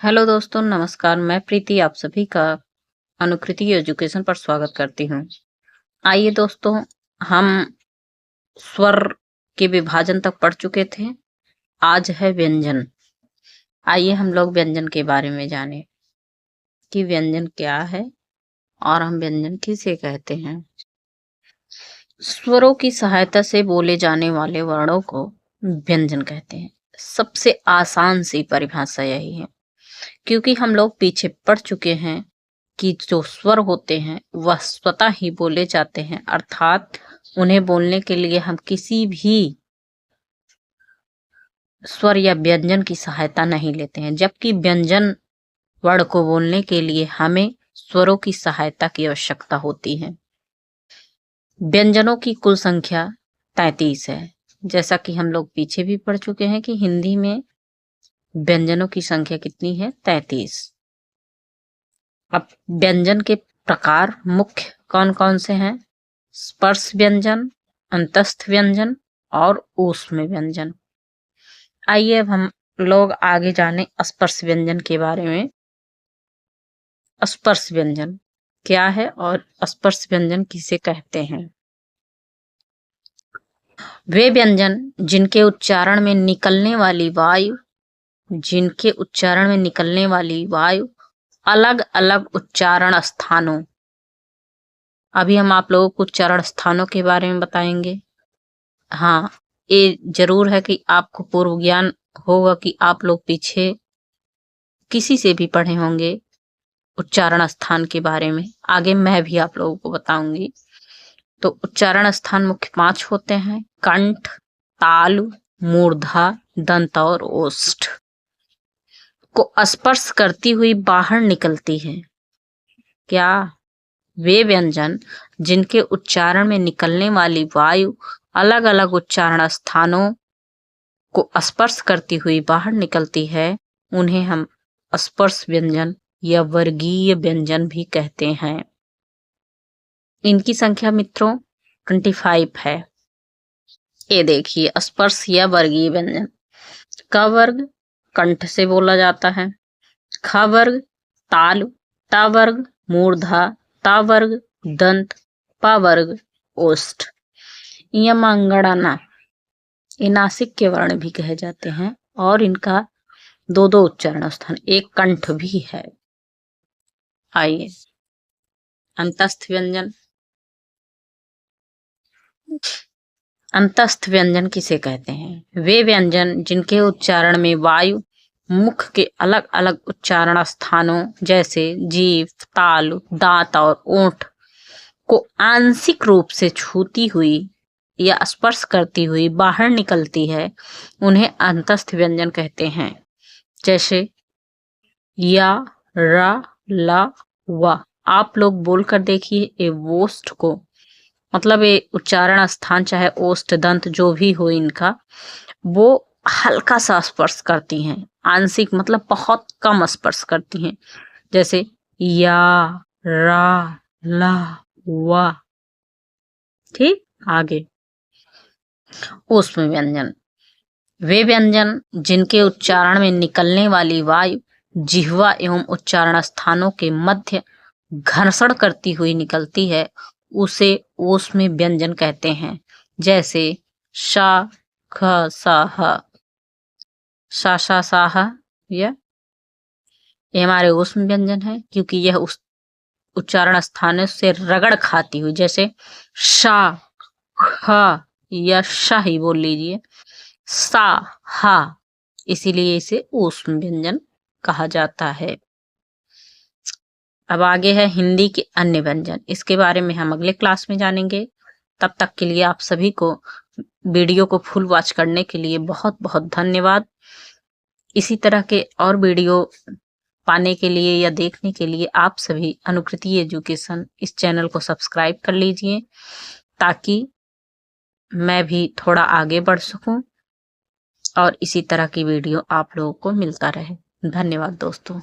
Hello दोस्तों, नमस्कार। मैं प्रीति आप सभी का अनुकृति एजुकेशन पर स्वागत करती हूँ। आइए दोस्तों, हम स्वर के विभाजन तक पढ़ चुके थे। आज है व्यंजन। आइए हम लोग व्यंजन के बारे में जानें कि व्यंजन क्या है और हम व्यंजन किसे कहते हैं। स्वरों की सहायता से बोले जाने वाले वर्णों को व्यंजन कहते हैं। सबसे आसान सी परिभाषा यही है, क्योंकि हम लोग पीछे पढ़ चुके हैं कि जो स्वर होते हैं वह स्वतः ही बोले जाते हैं, अर्थात उन्हें बोलने के लिए हम किसी भी स्वर या व्यंजन की सहायता नहीं लेते हैं, जबकि व्यंजन वर्ण को बोलने के लिए हमें स्वरों की सहायता की आवश्यकता होती है। व्यंजनों की कुल संख्या 33 है। जैसा कि हम लोग पीछे भी पढ़ चुके हैं कि हिंदी में व्यंजनों की संख्या कितनी है? 33। अब व्यंजन के प्रकार मुख्य कौन कौन से हैं? स्पर्श व्यंजन, अंतस्थ व्यंजन और ऊष्म व्यंजन। आइए अब हम लोग आगे जाने स्पर्श व्यंजन के बारे में। स्पर्श व्यंजन क्या है और स्पर्श व्यंजन किसे कहते हैं? वे व्यंजन जिनके उच्चारण में निकलने वाली वायु अलग अलग उच्चारण स्थानों, अभी हम आप लोगों को उच्चारण स्थानों के बारे में बताएंगे। हाँ, ये जरूर है कि आपको पूर्व ज्ञान होगा कि आप लोग पीछे किसी से भी पढ़े होंगे उच्चारण स्थान के बारे में। आगे मैं भी आप लोगों को बताऊंगी। तो उच्चारण स्थान मुख्य 5 होते हैं: कंठ, तालु, मूर्धा, दंत और ओष्ठ को स्पर्श करती हुई बाहर निकलती है। क्या? वे व्यंजन जिनके उच्चारण में निकलने वाली वायु अलग अलग उच्चारण स्थानों को स्पर्श करती हुई बाहर निकलती है, उन्हें हम स्पर्श व्यंजन या वर्गीय व्यंजन भी कहते हैं। इनकी संख्या मित्रों 25 है। ये देखिए, स्पर्श या वर्गीय व्यंजन। क वर्ग कंठ से बोला जाता है, ख वर्ग तालु, ट वर्ग मूर्धा, ता वर्ग दंत, पा वर्ग ओष्ठ। यमंगड़ना ये नासिक के वर्ण भी कहे जाते हैं और इनका 2 उच्चारण स्थान, एक कंठ भी है। आइए अंतस्थ व्यंजन। अंतस्थ व्यंजन किसे कहते हैं? वे व्यंजन जिनके उच्चारण में वायु मुख के अलग अलग उच्चारण स्थानों जैसे जीभ, तालु, दांत और ओंठ को आंशिक रूप से छूती हुई या स्पर्श करती हुई बाहर निकलती है, उन्हें अंतस्थ व्यंजन कहते हैं। जैसे या, रा, ला, वा। आप लोग बोलकर देखिए, ए वोष्ठ को, मतलब ये उच्चारण स्थान चाहे ओष्ठ दंत जो भी हो इनका, वो हल्का सा स्पर्श करती हैं। आंशिक मतलब बहुत कम स्पर्श करती हैं। जैसे या, रा, ला, वा। ठीक, आगे ऊष्म व्यंजन। वे व्यंजन जिनके उच्चारण में निकलने वाली वायु जिह्वा एवं उच्चारण स्थानों के मध्य घर्षण करती हुई निकलती है, उसे ऊष्म व्यंजन कहते हैं। जैसे शा, ख, सा, ह। शा, शा, सा, ह, ये हमारे ऊष्म व्यंजन है, क्योंकि यह उस उच्चारण स्थानों से रगड़ खाती हुई, जैसे शा, ख या शा ही बोल लीजिए, सा, हा, इसीलिए इसे ऊष्म व्यंजन कहा जाता है। अब आगे है हिंदी के अन्य व्यंजन। इसके बारे में हम अगले क्लास में जानेंगे। तब तक के लिए आप सभी को वीडियो को फुल वॉच करने के लिए बहुत बहुत धन्यवाद। इसी तरह के और वीडियो पाने के लिए या देखने के लिए आप सभी अनुकृति एजुकेशन इस चैनल को सब्सक्राइब कर लीजिए, ताकि मैं भी थोड़ा आगे बढ़ सकूं और इसी तरह की वीडियो आप लोगों को मिलता रहे। धन्यवाद दोस्तों।